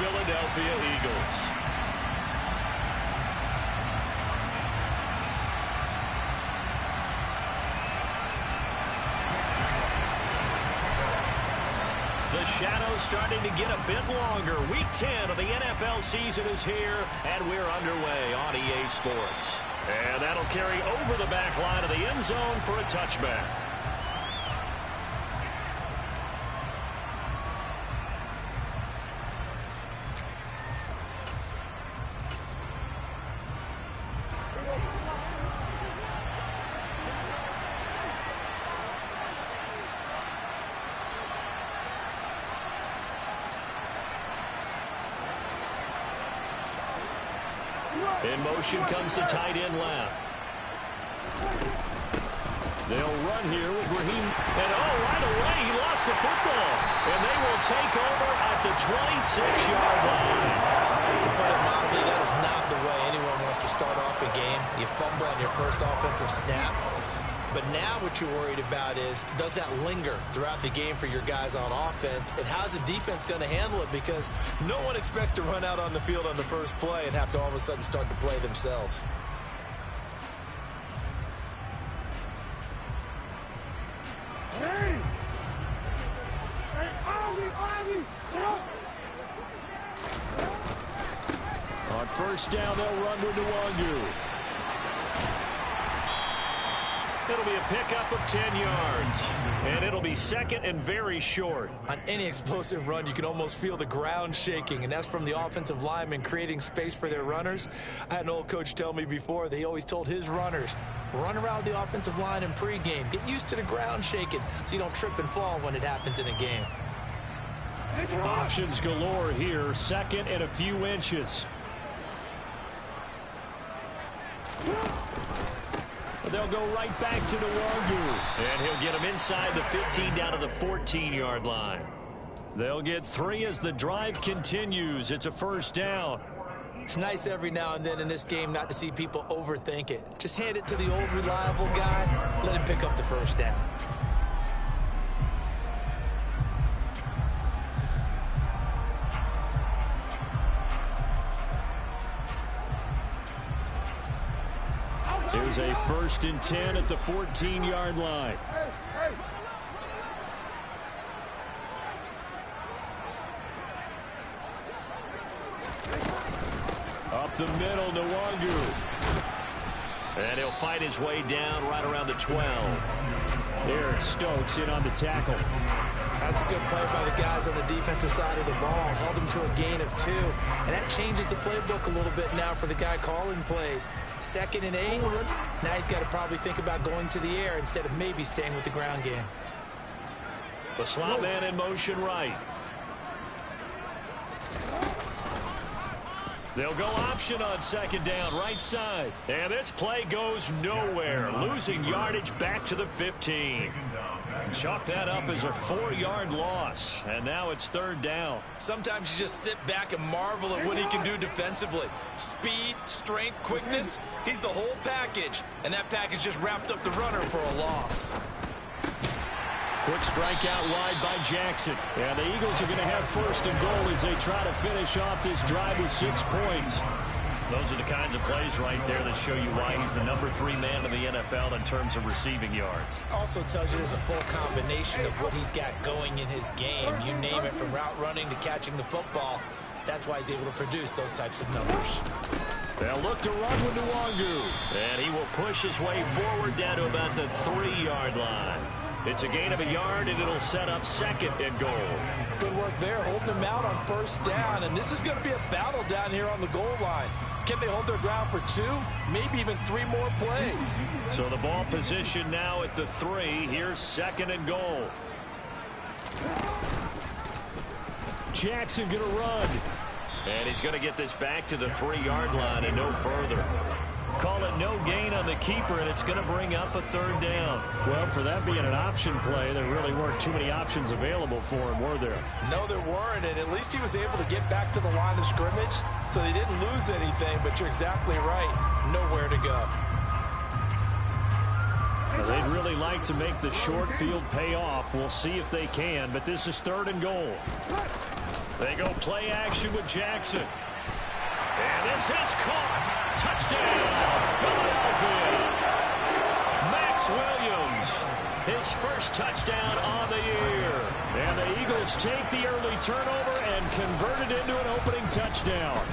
Philadelphia Eagles. The shadow's starting to get a bit longer. Week 10 of the NFL season is here, and we're underway on EA Sports. And that'll carry over the back line of the end zone for a touchback. In motion comes the tight end left. They'll run here with Raheem. And right away, he lost the football. And they will take over at the 26-yard line. To put it mildly, that is not the way anyone wants to start off a game. You fumble on your first offensive snap. But now what you're worried about is, does that linger throughout the game for your guys on offense? And how's the defense going to handle it? Because no one expects to run out on the field on the first play and have to all of a sudden start to play themselves. On first down, they'll run with Nwangu. It'll be a pickup of 10 yards. And it'll be second and very short. On any explosive run, you can almost feel the ground shaking, and that's from the offensive linemen creating space for their runners. I had an old coach tell me before, they always told his runners, run around the offensive line in pregame. Get used to the ground shaking so you don't trip and fall when it happens in a game. Options galore here. Second and a few inches. They'll go right back to Nwangu. And he'll get him inside the 15 down to the 14-yard line. They'll get 3 as the drive continues. It's a first down. It's nice every now and then in this game not to see people overthink it. Just hand it to the old reliable guy. Let him pick up the first down. Here's a 1st and 10 at the 14-yard line. Up the middle, Nwangu. And he'll fight his way down right around the 12. Eric Stokes in on the tackle. That's a good play by the guys on the defensive side of the ball. Held him to a gain of 2. And that changes the playbook a little bit now for the guy calling plays. 2nd and 8. Now he's got to probably think about going to the air instead of maybe staying with the ground game. The slot man in motion right. They'll go option on 2nd down, right side. And this play goes nowhere. Losing yardage back to the 15. Chalk that up as a 4-yard loss. And now it's 3rd down. Sometimes you just sit back and marvel at what he can do defensively. Speed, strength, quickness. He's the whole package. And that package just wrapped up the runner for a loss. Quick strike out wide by Jackson. And the Eagles are going to have 1st and goal as they try to finish off this drive with 6 points. Those are the kinds of plays right there that show you why he's the number 3 man in the NFL in terms of receiving yards. Also tells you there's a full combination of what he's got going in his game. You name it, from route running to catching the football. That's why he's able to produce those types of numbers. They'll look to run with Nwangu. And he will push his way forward down to about the 3-yard line. It's a gain of a yard, and it'll set up 2nd and goal. Good work there, holding them out on 1st down. And this is going to be a battle down here on the goal line. Can they hold their ground for 2, maybe even 3 more plays? So the ball position now at the 3. Here's 2nd and goal. Jackson going to run. And he's going to get this back to the 3-yard line and no further. Call it no gain on the keeper, and it's going to bring up a 3rd down. Well, for that being an option play, there really weren't too many options available for him, were there? No, there weren't, and at least he was able to get back to the line of scrimmage, so they didn't lose anything, but you're exactly right. Nowhere to go. Well, they'd really like to make the short field pay off. We'll see if they can, but this is 3rd and goal. They go play action with Jackson. And this is caught. Touchdown, Philadelphia. Max Williams, his first touchdown on the year. And the Eagles take the early turnover and convert it into an opening touchdown.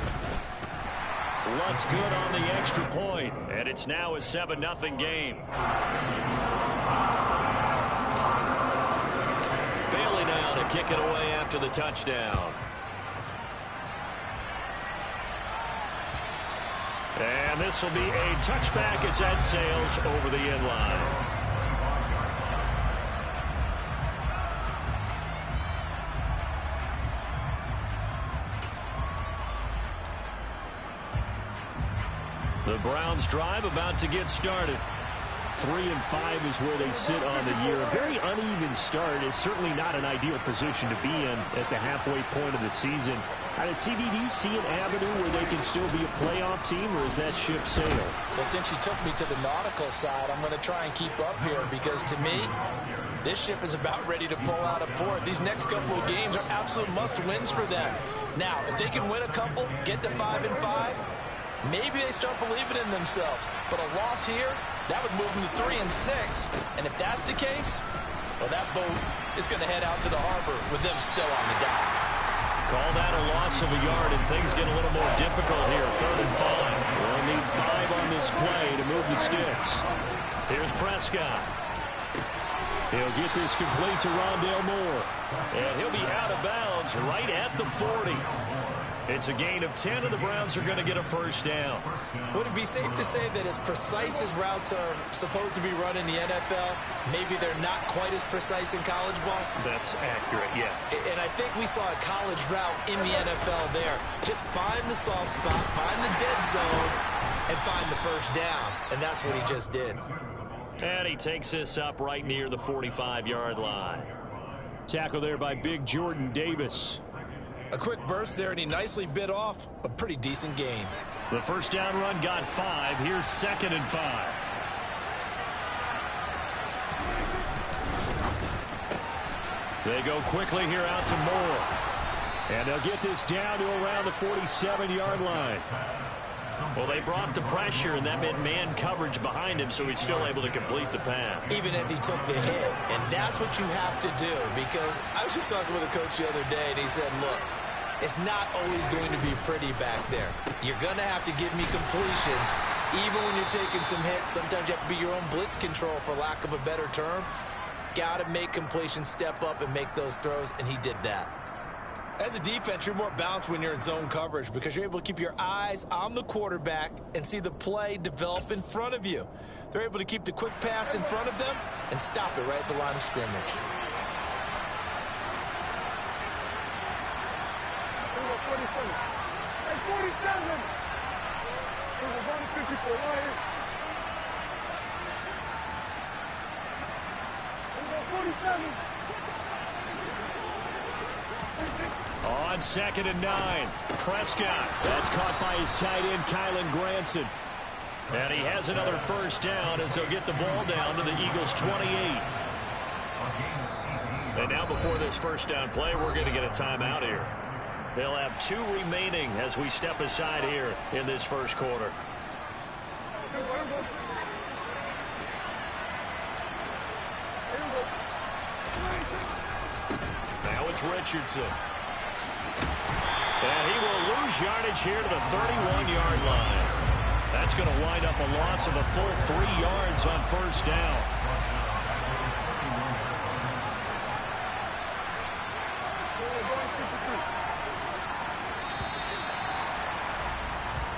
Lutz good on the extra point, and it's now a 7-0 game. Bailey now to kick it away after the touchdown. And this will be a touchback as that sails over the end line. The Browns drive about to get started. 3-5 is where they sit on the year. A very uneven start is certainly not an ideal position to be in at the halfway point of the season. CD, do you see an avenue where they can still be a playoff team, or is that ship sailed? Well, since you took me to the nautical side, I'm going to try and keep up here because, to me, this ship is about ready to pull out of port. These next couple of games are absolute must-wins for them. Now, if they can win a couple, get to 5-5, maybe they start believing in themselves. But a loss here, that would move them to 3-6. And if that's the case, well, that boat is going to head out to the harbor with them still on the dock. Call that a loss of a yard, and things get a little more difficult here. 3rd and 5. We'll need 5 on this play to move the sticks. Here's Prescott. He'll get this complete to Rondale Moore. And he'll be out of bounds right at the 40. It's a gain of 10, and the Browns are going to get a first down. Would it be safe to say that as precise as routes are supposed to be run in the NFL, maybe they're not quite as precise in college ball? That's accurate, yeah. And I think we saw a college route in the NFL there. Just find the soft spot, find the dead zone, and find the first down. And that's what he just did. And he takes this up right near the 45-yard line. Tackle there by Big Jordan Davis. A quick burst there, and he nicely bit off a pretty decent gain. The first down run got 5. Here's 2nd and 5. They go quickly here out to Moore. And they'll get this down to around the 47-yard line. Well, they brought the pressure, and that meant man coverage behind him, so he's still able to complete the pass. Even as he took the hit. And that's what you have to do, because I was just talking with a coach the other day, and he said, look, it's not always going to be pretty back there. You're going to have to give me completions, even when you're taking some hits. Sometimes you have to be your own blitz control, for lack of a better term. Got to make completions, step up, and make those throws, and he did that. As a defense, you're more balanced when you're in zone coverage because you're able to keep your eyes on the quarterback and see the play develop in front of you. They're able to keep the quick pass in front of them and stop it right at the line of scrimmage. On 2nd and 9, Prescott. That's caught by his tight end, Kylan Granson. And he has another first down as they'll get the ball down to the Eagles' 28. And now before this first down play, we're going to get a timeout here. They'll have 2 remaining as we step aside here in this first quarter. Now it's Richardson. And he will lose yardage here to the 31-yard line. That's going to wind up a loss of a full 3 yards on first down.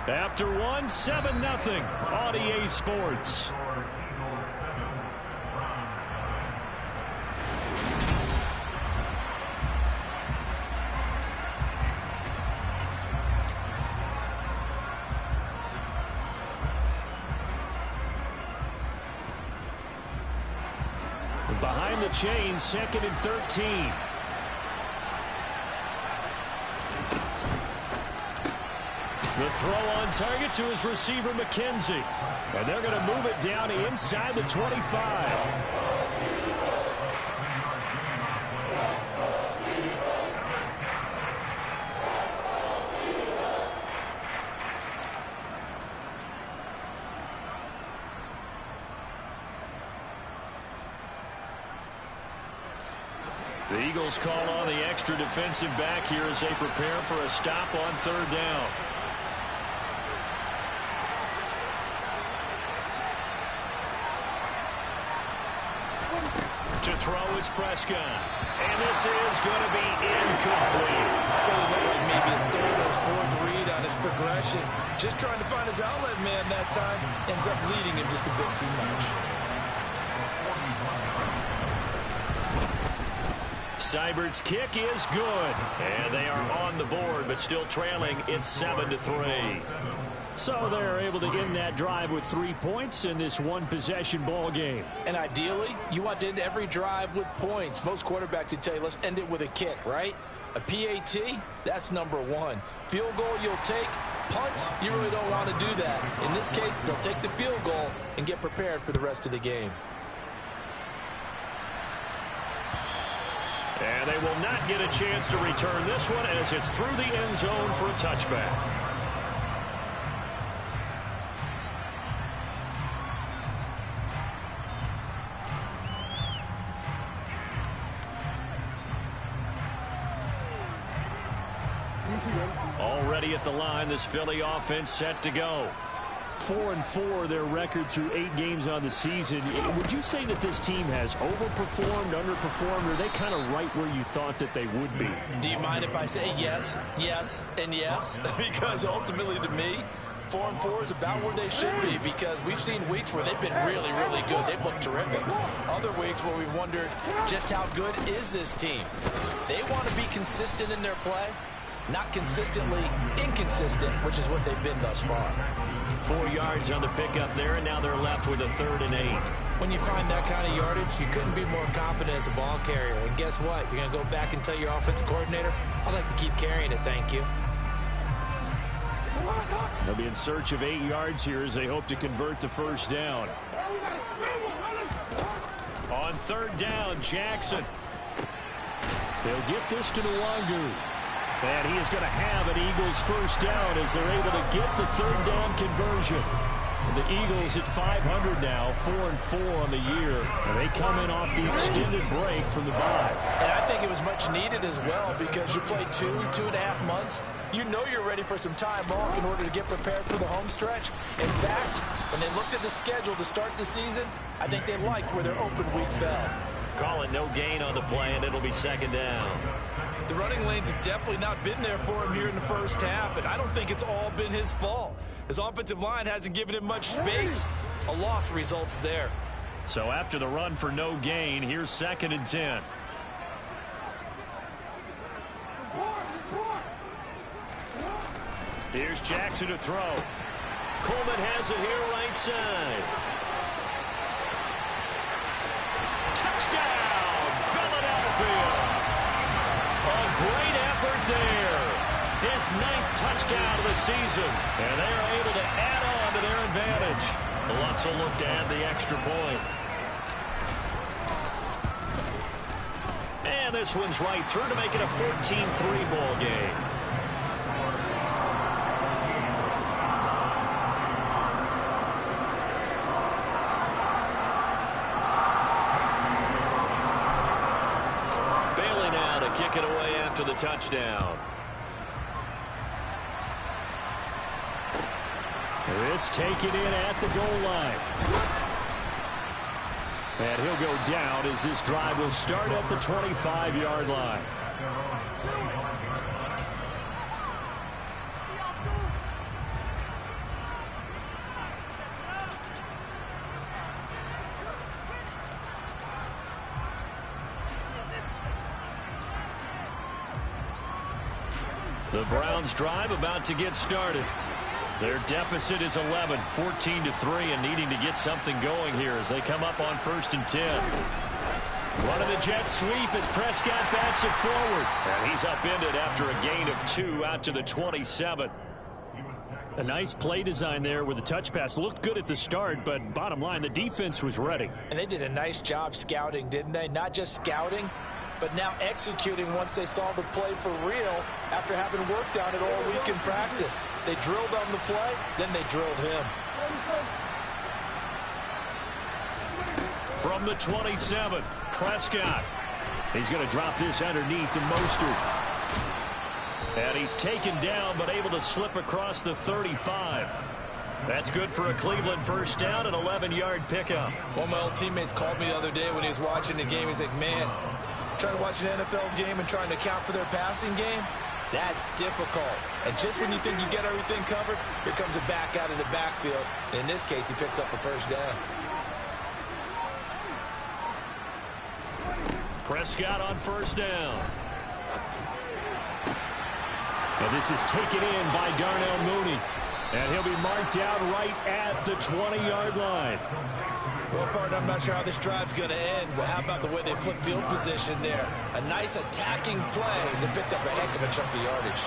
After 1, 7-0 on EA Sports. Behind the chain, 2nd and 13. The throw on target to his receiver, McKenzie. And they're going to move it down inside the 25. Eagles call on the extra defensive back here as they prepare for a stop on third down. To throw is Prescott. And this is going to be incomplete. So it looked like maybe his third or his fourth read on his progression. Just trying to find his outlet man that time. Ends up leading him just a bit too much. Seibert's kick is good. And they are on the board, but still trailing. It's 7-3. So they're able to end that drive with 3 points in this one-possession ball game. And ideally, you want to end every drive with points. Most quarterbacks would tell you, let's end it with a kick, right? A PAT, that's number one. Field goal you'll take. Punts, you really don't want to do that. In this case, they'll take the field goal and get prepared for the rest of the game. And they will not get a chance to return this one as it's through the end zone for a touchback. Already at the line, this Philly offense set to go. 4-4 their record through 8 games on the season. Would you say that this team has overperformed, underperformed, or are they kind of right where you thought that they would be? Do you mind if I say yes, yes, and yes? Because ultimately to me, 4-4 is about where they should be, because we've seen weeks where they've been really, really good. They've looked terrific. Other weeks where we've wondered just how good is this team. They want to be consistent in their play. Not consistently inconsistent, which is what they've been thus far. 4 yards on the pickup there, and now they're left with a 3rd and 8. When you find that kind of yardage, you couldn't be more confident as a ball carrier. And guess what? You're going to go back and tell your offensive coordinator, I'd like to keep carrying it, thank you. They'll be in search of 8 yards here as they hope to convert the first down. On 3rd down, Jackson. They'll get this to Nwangu. And he is going to have an Eagles first down as they're able to get the 3rd down conversion. And the Eagles at 500 now, 4-4 on the year. And they come in off the extended break from the bye. And I think it was much needed as well, because you play 2.5 months. You know you're ready for some time off in order to get prepared for the home stretch. In fact, when they looked at the schedule to start the season, I think they liked where their open week fell. Call it no gain on the play, and it'll be 2nd down. The running lanes have definitely not been there for him here in the first half, and I don't think it's all been his fault. His offensive line hasn't given him much space. A loss results there. So after the run for no gain, here's 2nd and 10. Here's Jackson to throw. Coleman has it here right side. Touchdown, Philadelphia. A great effort there. His 9th touchdown of the season. And they are able to add on to their advantage. Lutz will look to add the extra point. And this one's right through to make it a 14-3 ball game. Kick it away after the touchdown. This taken in at the goal line. And he'll go down as this drive will start at the 25-yard line. The Browns drive about to get started. Their deficit is 11, 14-3, and needing to get something going here as they come up on 1st and 10. Running the jet sweep as Prescott bats it forward. And he's upended after a gain of 2 out to the 27. A nice play design there with the touch pass. Looked good at the start, but bottom line, the defense was ready. And they did a nice job scouting, didn't they? Not just scouting, but now executing once they saw the play for real after having worked on it all week in practice. They drilled on the play, then they drilled him. From the 27, Prescott. He's going to drop this underneath to Mostert. And he's taken down, but able to slip across the 35. That's good for a Cleveland first down, an 11-yard pickup. One of my old teammates called me the other day when he was watching the game. He's like, man, trying to watch an NFL game and trying to account for their passing game, that's difficult. And just when you think you get everything covered, here comes a back out of the backfield. And in this case, he picks up a first down. Prescott on first down. And this is taken in by Darnell Mooney. And he'll be marked down right at the 20-yard line. Well, partner, I'm not sure how this drive's going to end, but how about the way they flip field position there? A nice attacking play that picked up a heck of a chunk of yardage.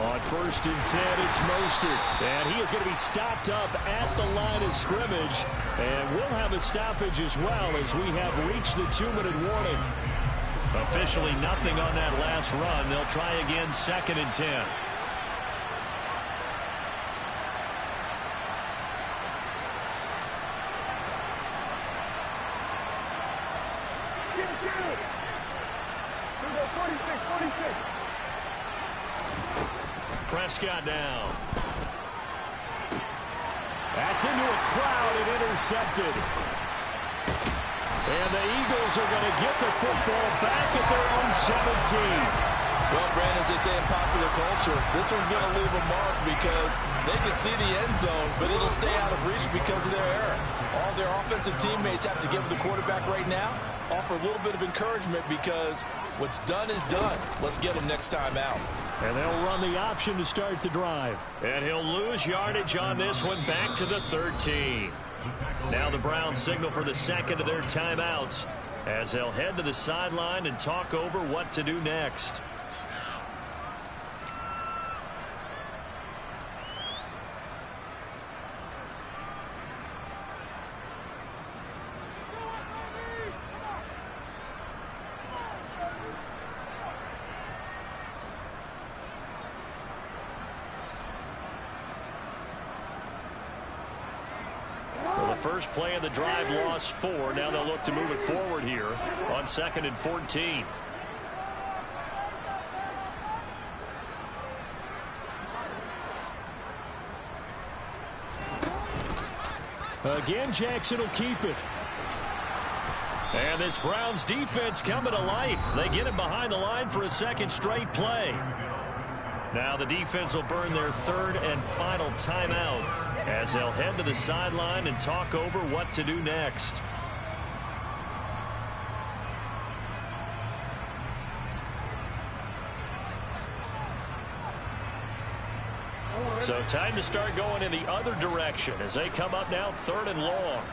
On first and 10, it's Mostert. And he is going to be stopped up at the line of scrimmage. And we'll have a stoppage as well as we have reached the 2-minute warning. Officially nothing on that last run. They'll try again, second and 10. Prescott down. That's into a crowd and intercepted. And the Eagles are going to get the football back at their own 17. Well, Brandon, as they say in popular culture, this one's going to leave a mark because they can see the end zone, but it'll stay out of reach because of their error. All their offensive teammates have to give the quarterback right now, offer a little bit of encouragement because what's done is done. Let's get him next time out. And they'll run the option to start the drive. And he'll lose yardage on this one back to the 13. Now the Browns signal for the second of their timeouts as they'll head to the sideline and talk over what to do next. First play of the drive lost 4. Now they'll look to move it forward here on second and 14. Again, Jackson will keep it. And this Browns defense coming to life. They get him behind the line for a second straight play. Now the defense will burn their third and final timeout as they'll head to the sideline and talk over what to do next. So time to start going in the other direction as they come up now third and long.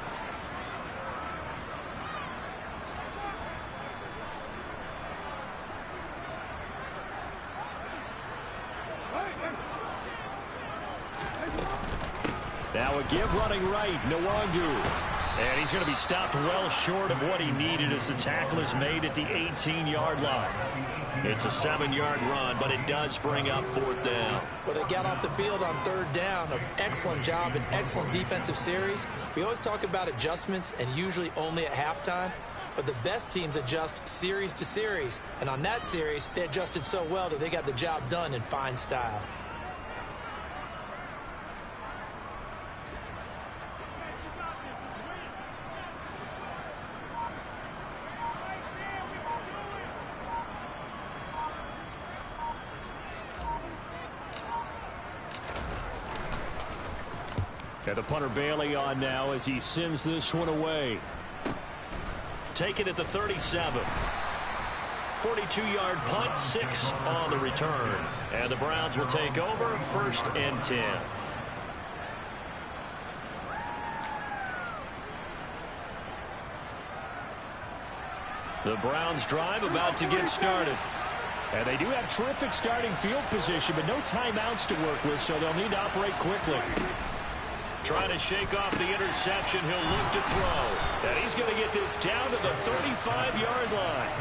Now a give running right, Nwangu. And he's going to be stopped well short of what he needed as the tackle is made at the 18-yard line. It's a 7-yard run, but it does bring up fourth down. Well, they got off the field on third down. An excellent job, an excellent defensive series. We always talk about adjustments and usually only at halftime. But the best teams adjust series to series. And on that series, they adjusted so well that they got the job done in fine style. And the punter Bailey on now as he sends this one away. Take it at the 37. 42-yard punt, 6 on the return. And the Browns will take over first and 10. The Browns drive about to get started. And they do have terrific starting field position, but no timeouts to work with, so they'll need to operate quickly. Trying to shake off the interception. He'll look to throw. And he's going to get this down to the 35-yard line.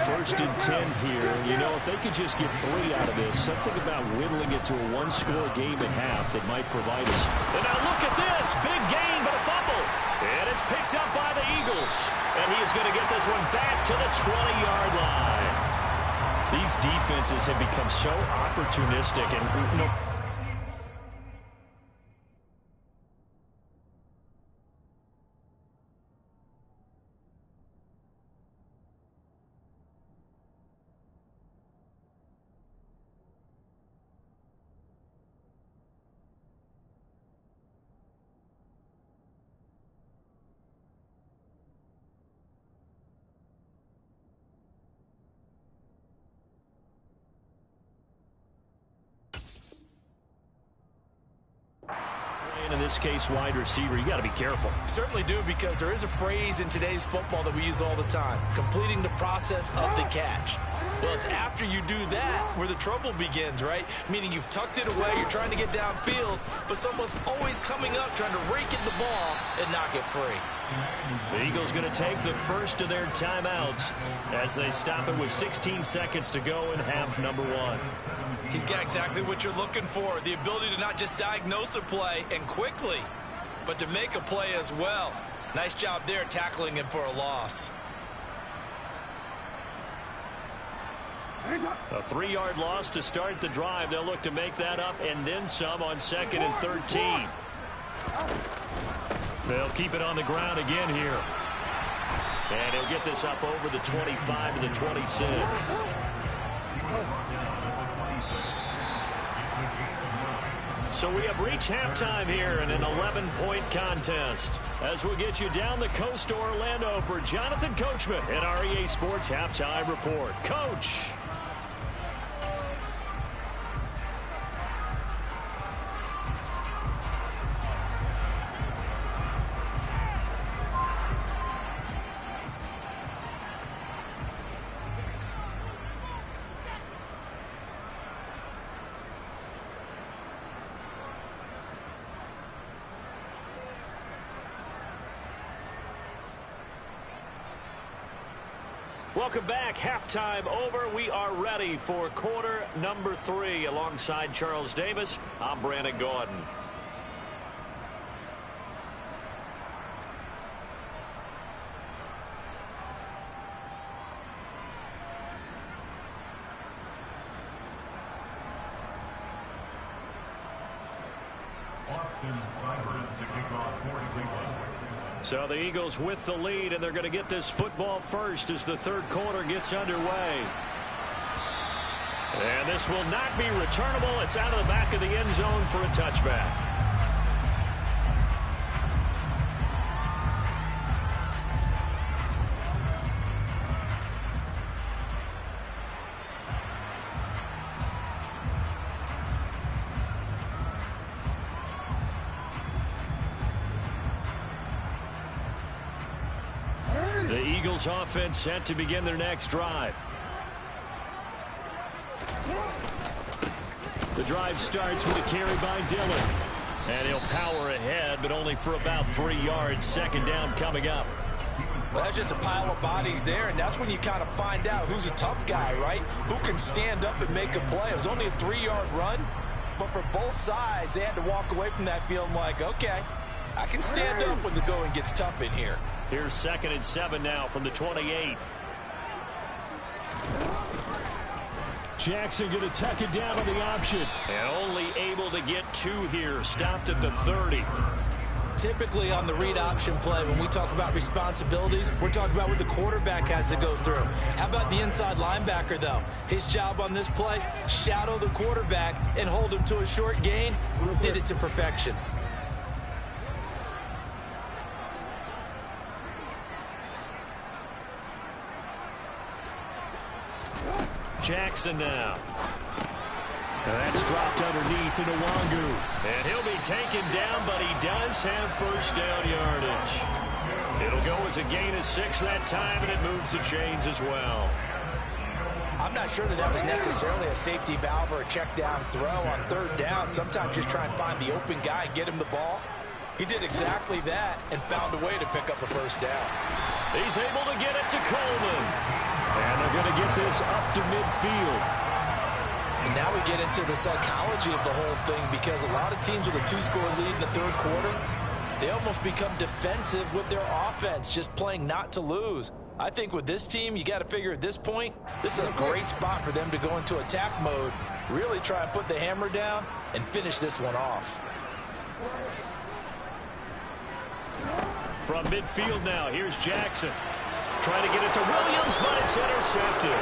1st and 10 here. You know, if they could just get 3 out of this, something about whittling it to a one-score game at half that might provide us. And now look at this. Big gain, but a fumble. And it's picked up by the Eagles. And he is going to get this one back to the 20-yard line. These defenses have become so opportunistic and, you know, in this case, wide receiver, you got to be careful. Certainly do, because there is a phrase in today's football that we use all the time: completing the process of the catch. Well, it's after you do that where the trouble begins, right? Meaning you've tucked it away, you're trying to get downfield, but someone's always coming up trying to rake in the ball and knock it free. The Eagles going to take the first of their timeouts as they stop it with 16 seconds to go in half number 1. He's got exactly what you're looking for, the ability to not just diagnose a play and quickly, but to make a play as well. Nice job there tackling him for a loss. A 3-yard loss to start the drive. They'll look to make that up and then some on 2nd and 13. They'll keep it on the ground again here. And he'll get this up over the 25 to the 26. So we have reached halftime here in an 11-point contest. As we'll get you down the coast to Orlando for Jonathan Coachman and our EA Sports Halftime Report. Coach. Welcome back. Halftime over. We are ready for quarter number 3. Alongside Charles Davis, I'm Brandon Gordon. So the Eagles with the lead, and they're going to get this football first as the third quarter gets underway. And this will not be returnable. It's out of the back of the end zone for a touchback. The Eagles offense set to begin their next drive. The drive starts with a carry by Dillon. And he'll power ahead, but only for about 3 yards. 2nd down coming up. Well, that's just a pile of bodies there, and that's when you kind of find out who's a tough guy, right? Who can stand up and make a play. It was only a 3-yard run, but for both sides, they had to walk away from that feeling like, okay, I can stand up when the going gets tough in here. Here's 2nd and 7 now from the 28. Jackson going to tuck it down on the option. And only able to get 2 here. Stopped at the 30. Typically on the read option play, when we talk about responsibilities, we're talking about what the quarterback has to go through. How about the inside linebacker, though? His job on this play, shadow the quarterback and hold him to a short gain. Did it to perfection. Jackson now. That's dropped underneath to Nwangu. And he'll be taken down, but he does have first down yardage. It'll go as a gain of 6 that time, and it moves the chains as well. I'm not sure that was necessarily a safety valve or a check down throw on 3rd down. Sometimes just try and find the open guy and get him the ball. He did exactly that and found a way to pick up a first down. He's able to get it to Coleman. And they're going to get this up to midfield. And now we get into the psychology of the whole thing, because a lot of teams with a 2-score lead in the third quarter, they almost become defensive with their offense, just playing not to lose. I think with this team, you got to figure at this point, this is a great spot for them to go into attack mode, really try and put the hammer down and finish this one off. From midfield now, here's Jackson. Trying to get it to Williams, but it's intercepted.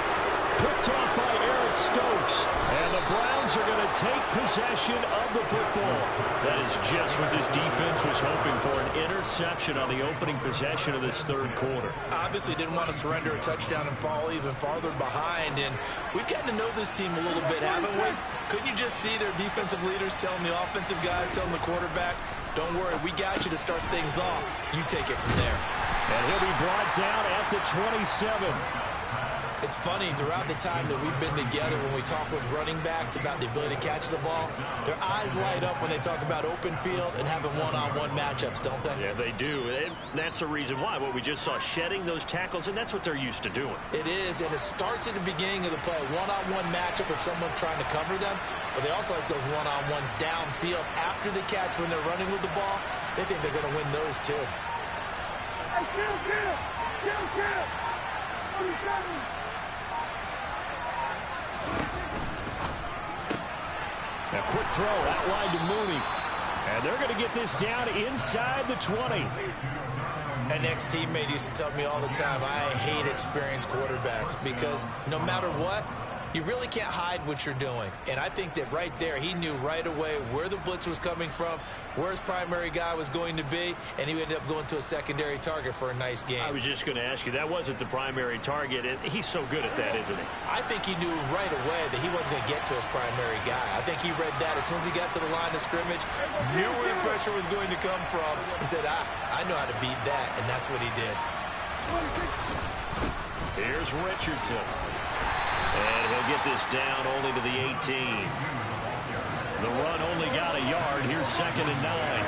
Picked off by Eric Stokes. And the Browns are going to take possession of the football. That is just what this defense was hoping for, an interception on the opening possession of this third quarter. Obviously didn't want to surrender a touchdown and fall even farther behind. And we've gotten to know this team a little bit, haven't we? Couldn't you just see their defensive leaders telling the offensive guys, telling the quarterback, don't worry, we got you to start things off. You take it from there. And he'll be brought down at the 27. It's funny, throughout the time that we've been together, when we talk with running backs about the ability to catch the ball, their eyes light up when they talk about open field and having one-on-one matchups, don't they? Yeah, they do. And that's the reason why. What we just saw, shedding those tackles, and that's what they're used to doing. It is, and it starts at the beginning of the play. One-on-one matchup if someone's trying to cover them, but they also like those one-on-ones downfield after the catch when they're running with the ball. They think they're going to win those, too. A quick throw out wide to Mooney. And they're going to get this down inside the 20. An ex-teammate used to tell me all the time, I hate experienced quarterbacks, because no matter what, you really can't hide what you're doing. And I think that right there, he knew right away where the blitz was coming from, where his primary guy was going to be, and he ended up going to a secondary target for a nice game. I was just going to ask you, that wasn't the primary target. He's so good at that, isn't he? I think he knew right away that he wasn't going to get to his primary guy. I think he read that as soon as he got to the line of scrimmage, knew where the pressure was going to come from, and said, I know how to beat that, and that's what he did. Here's Richardson. And he'll get this down only to the 18. The run only got a yard. Here's 2nd and 9.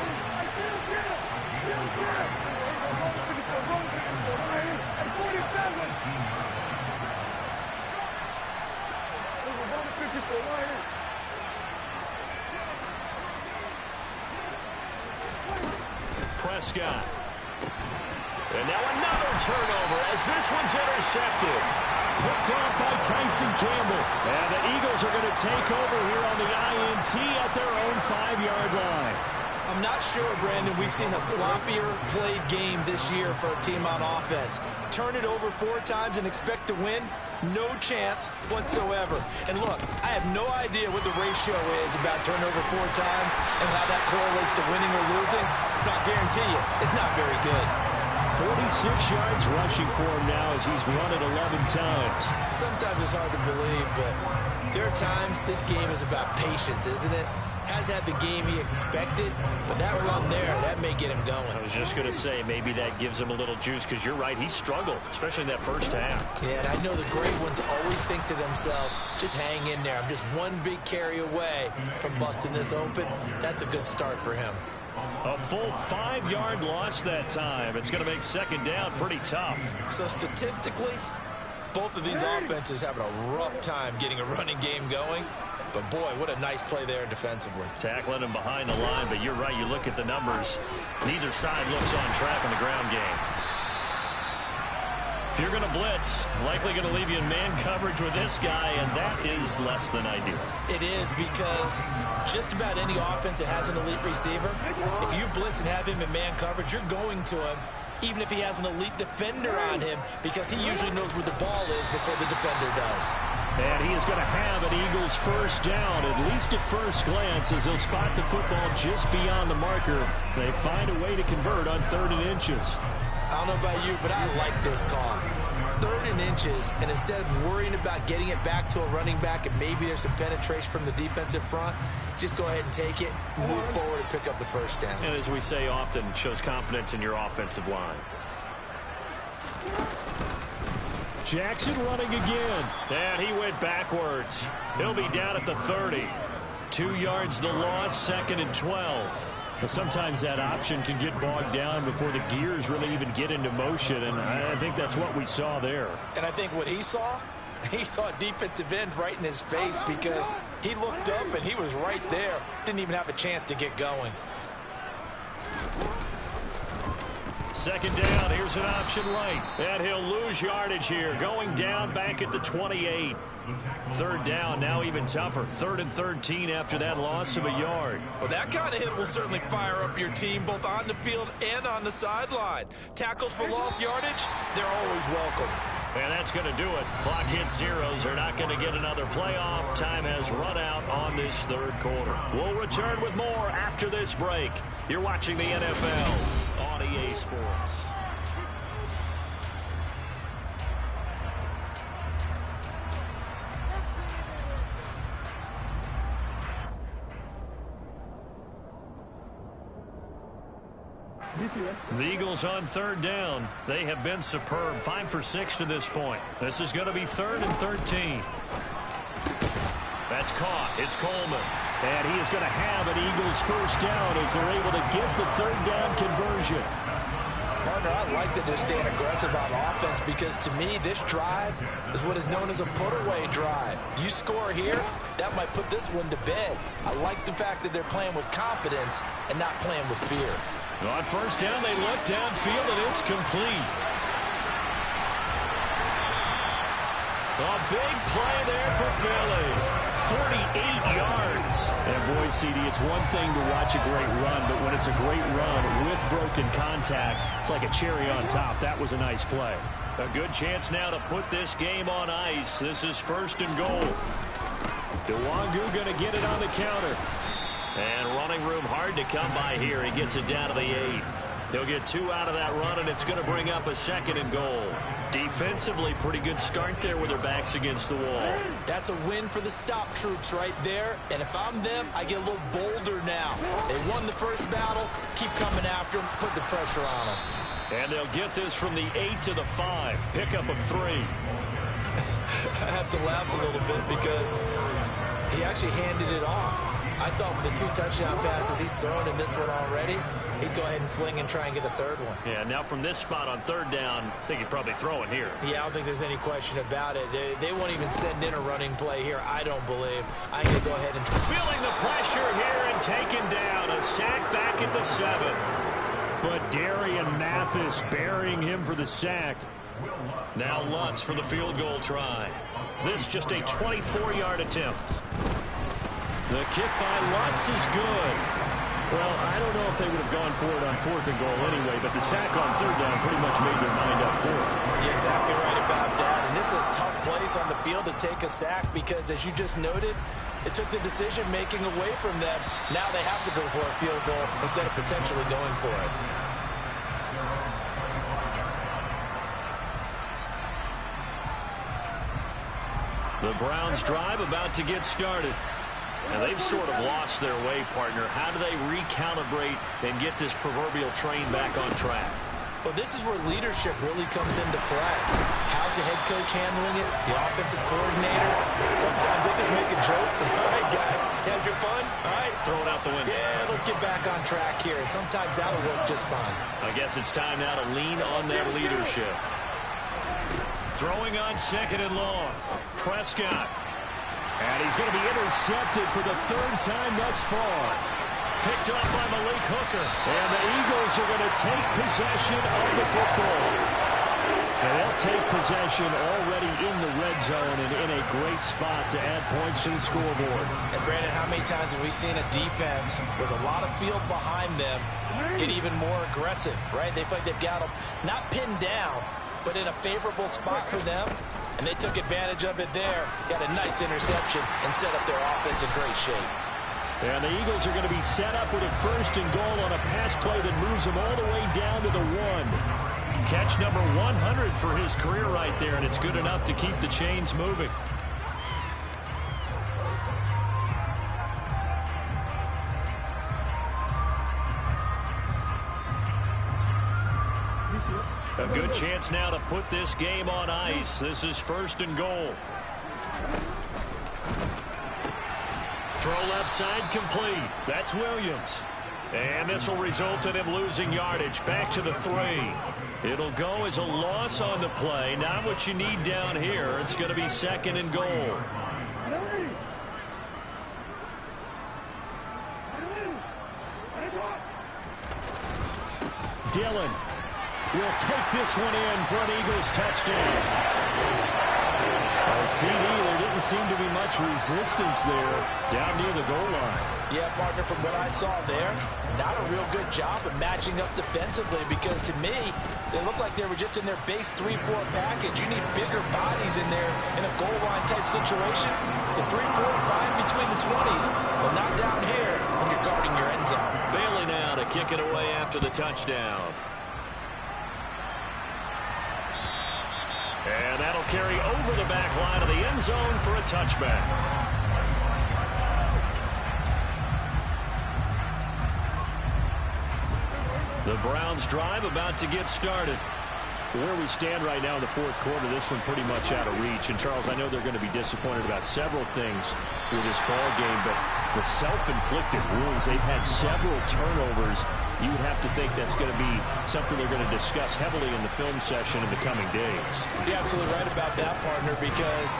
Prescott. And now another turnover as this one's intercepted. Picked off by Tyson Campbell. And the Eagles are going to take over here on the INT at their own 5-yard line. I'm not sure, Brandon, we've seen a sloppier played game this year for a team on offense. Turn it over 4 times and expect to win? No chance whatsoever. And look, I have no idea what the ratio is about turnover 4 times and how that correlates to winning or losing. But I'll guarantee you, it's not very good. 46 yards rushing for him now as he's run it 11 times. Sometimes it's hard to believe, but there are times this game is about patience, isn't it? Has had the game he expected, but that run there, that may get him going. I was just going to say, maybe that gives him a little juice, because you're right, he struggled, especially in that first half. Yeah, and I know the great ones always think to themselves, just hang in there. I'm just one big carry away from busting this open. That's a good start for him. A full 5-yard loss that time. It's going to make 2nd down pretty tough. So statistically, both of these offenses having a rough time getting a running game going. But, boy, what a nice play there defensively. Tackling him behind the line, but you're right. You look at the numbers. Neither side looks on track in the ground game. If you're going to blitz, likely going to leave you in man coverage with this guy, and that is less than ideal. It is, because just about any offense that has an elite receiver, if you blitz and have him in man coverage, you're going to him, even if he has an elite defender on him, because he usually knows where the ball is before the defender does. And he is going to have an Eagles first down, at least at first glance, as he'll spot the football just beyond the marker. They find a way to convert on 3rd and inches. I don't know about you, but I like this call. 3rd and inches, and instead of worrying about getting it back to a running back and maybe there's some penetration from the defensive front, just go ahead and take it, move forward, and pick up the first down. And as we say often, shows confidence in your offensive line. Jackson running again. And he went backwards. He'll be down at the 30. 2 yards the loss, 2nd and 12. Sometimes that option can get bogged down before the gears really even get into motion, and I think that's what we saw there. And I think what he saw a defensive end right in his face because he looked up and he was right there. Didn't even have a chance to get going. Second down, here's an option right. And he'll lose yardage here, going down back at the 28. Third down, now even tougher. 3rd and 13 after that loss of a yard. Well, that kind of hit will certainly fire up your team, both on the field and on the sideline. Tackles for lost yardage, they're always welcome. And that's going to do it. Clock hits zeros. They're not going to get another playoff. Time has run out on this third quarter. We'll return with more after this break. You're watching the NFL on EA Sports. The Eagles on third down. They have been superb. 5 for 6 to this point. This is going to be 3rd and 13. That's caught. It's Coleman. And he is going to have an Eagles first down as they're able to get the third down conversion. Partner, I like that they're staying aggressive on offense because to me this drive is what is known as a put-away drive. You score here, that might put this one to bed. I like the fact that they're playing with confidence and not playing with fear. On first down, they look downfield, and it's complete. A big play there for Philly. 48 yards. And boy, CD, it's one thing to watch a great run, but when it's a great run with broken contact, it's like a cherry on top. That was a nice play. A good chance now to put this game on ice. This is 1st and goal. Nwangu going to get it on the counter. And running room hard to come by here. He gets it down to the 8. They'll get 2 out of that run, and it's going to bring up a 2nd and goal. Defensively, pretty good start there with their backs against the wall. That's a win for the stop troops right there. And if I'm them, I get a little bolder now. They won the first battle. Keep coming after them. Put the pressure on them. And they'll get this from the 8 to the 5. Pickup of 3. I have to laugh a little bit because he actually handed it off. I thought with the 2 touchdown passes he's thrown in this one already, he'd go ahead and fling and try and get a 3rd one. Yeah, now from this spot on 3rd down, I think he'd probably throw it here. Yeah, I don't think there's any question about it. They won't even send in a running play here, I don't believe. I'm going to go ahead and try. Feeling the pressure here and taken down. A sack back at the 7. But Darian Mathis burying him for the sack. Now Lutz for the field goal try. This just a 24-yard attempt. The kick by Lutz is good. Well, I don't know if they would have gone for it on 4th and goal anyway, but the sack on 3rd down pretty much made their mind up for it. You're exactly right about that. And this is a tough place on the field to take a sack because, as you just noted, it took the decision-making away from them. Now they have to go for a field goal instead of potentially going for it. The Browns drive about to get started. And they've sort of lost their way, partner. How do they recalibrate and get this proverbial train back on track? Well, this is where leadership really comes into play. How's the head coach handling it? The offensive coordinator? Sometimes they just make a joke. All right, guys, had your fun? All right. Throw it out the window. Yeah, let's get back on track here. And sometimes that'll work just fine. I guess it's time now to lean on that leadership. Throwing on 2nd and long. Prescott. And he's going to be intercepted for the 3rd time thus far. Picked up by Malik Hooker. And the Eagles are going to take possession of the football. And they'll take possession already in the red zone and in a great spot to add points to the scoreboard. And Brandon, how many times have we seen a defense with a lot of field behind them get even more aggressive, right? They feel like they've got them not pinned down, but in a favorable spot for them. And they took advantage of it there. Got a nice interception and set up their offense in great shape. And the Eagles are going to be set up with a 1st and goal on a pass play that moves them all the way down to the 1. Catch number 100 for his career right there, and it's good enough to keep the chains moving. A good chance now to put this game on ice. This is 1st and goal. Throw left side complete. That's Williams. And this will result in him losing yardage. Back to the 3. It'll go as a loss on the play. Not what you need down here. It's going to be 2nd and goal. Dillon will take this one in for an Eagles touchdown. CD, there didn't seem to be much resistance there down near the goal line. Yeah, partner, from what I saw there, not a real good job of matching up defensively because to me, they looked like they were just in their base 3-4 package. You need bigger bodies in there in a goal line type situation. The 3-4 fine between the 20s, but not down here when you're guarding your end zone. Bailey now to kick it away after the touchdown. And that'll carry over the back line of the end zone for a touchback. The Browns drive about to get started. Where we stand right now in the 4th quarter, this one pretty much out of reach. And, Charles, I know they're going to be disappointed about several things with this ball game, but the self-inflicted wounds, they've had several turnovers. You would have to think that's going to be something they're going to discuss heavily in the film session in the coming days. You're absolutely right about that, partner, because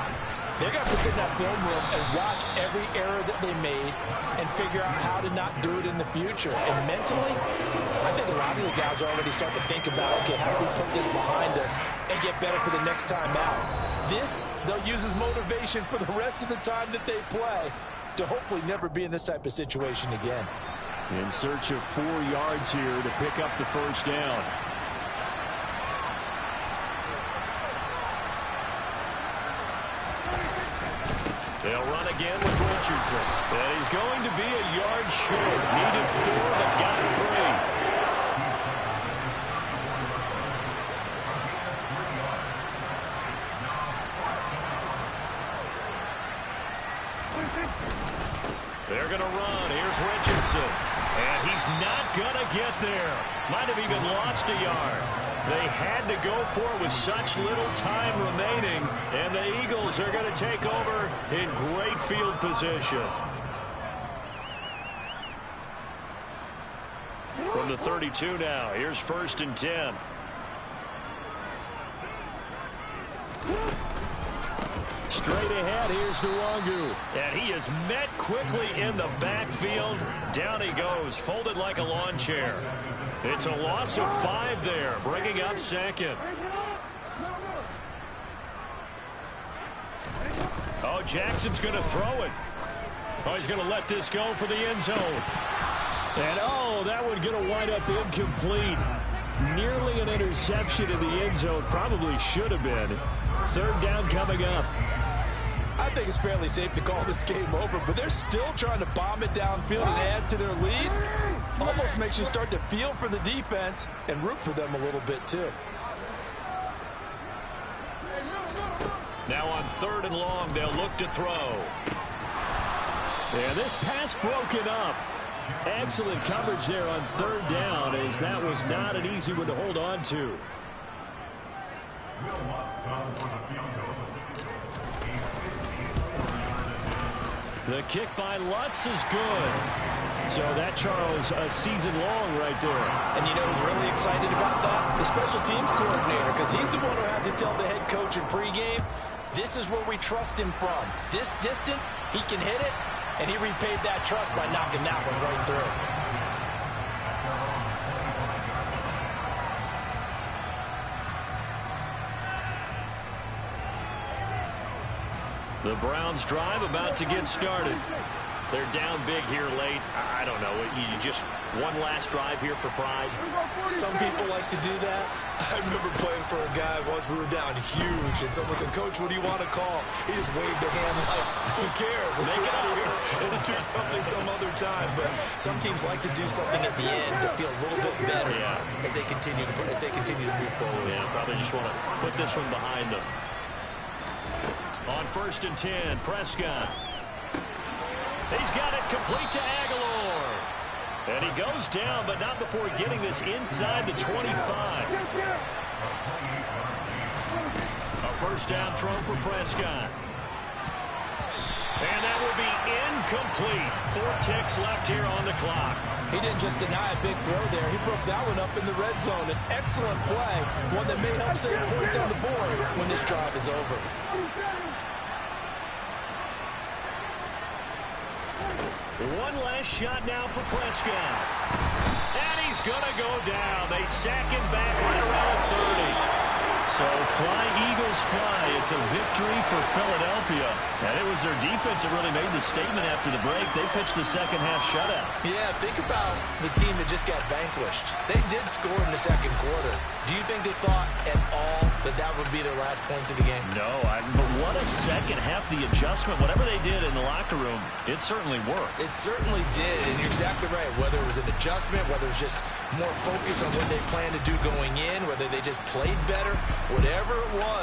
they're going to have to sit in that film room and watch every error that they made and figure out how to not do it in the future. And mentally, I think a lot of the guys are already starting to think about, okay, how do we put this behind us and get better for the next time out? This, they'll use as motivation for the rest of the time that they play to hopefully never be in this type of situation again. In search of 4 yards here to pick up the first down. They'll run again with Richardson. And he's going to be a yard short. Needed 4, but got 3. They're going to run. Here's Richardson. And he's not going to get there. Might have even lost a yard. They had to go for it with such little time remaining. And the Eagles are going to take over in great field position. From the 32 now. Here's 1st and 10. Straight ahead, here's Nwangu. And he is met quickly in the backfield. Down he goes, folded like a lawn chair. It's a loss of 5 there, bringing up 2nd. Oh, Jackson's going to throw it. Oh, he's going to let this go for the end zone. And, oh, that one's going to wind up incomplete. Nearly an interception in the end zone. Probably should have been. 3rd down coming up. I think it's fairly safe to call this game over, but they're still trying to bomb it downfield and add to their lead. Almost makes you start to feel for the defense and root for them a little bit, too. Now on 3rd and long, they'll look to throw. And this pass broken up. Excellent coverage there on 3rd down, as that was not an easy one to hold on to. The kick by Lutz is good. So that, Charles, a season long right there. And you know who's really excited about that? The special teams coordinator, because he's the one who has to tell the head coach in pregame, this is where we trust him from. This distance, he can hit it, and he repaid that trust by knocking that one right through. The Browns drive about to get started. They're down big here late. I don't know. You just one last drive here for pride. Some people like to do that. I remember playing for a guy once. We were down huge, and someone said, "Coach, what do you want to call?" He just waved a hand like, "Who cares? Let's get out of here and do something some other time." But some teams like to do something at the end to feel a little bit better as they continue to move forward. Yeah, probably just want to put this one behind them. On 1st and 10, Prescott. He's got it complete to Aguilar. And he goes down, but not before getting this inside the 25. A 1st down throw for Prescott. And that will be incomplete. 4 ticks left here on the clock. He didn't just deny a big throw there. He broke that one up in the red zone. An excellent play, one that may help save points on the board when this drive is over. One last shot now for Prescott. And he's going to go down. They sack him back right around 30. So fly, Eagles, fly. It's a victory for Philadelphia. And it was their defense that really made the statement after the break. They pitched the second half shutout. Yeah, think about the team that just got vanquished. They did score in the second quarter. Do you think they thought at all that that would be their last points of the game? No, but what a second half. The adjustment, whatever they did in the locker room, it certainly worked. It certainly did, and you're exactly right. Whether it was an adjustment, whether it was just more focus on what they planned to do going in, whether they just played better, whatever it was.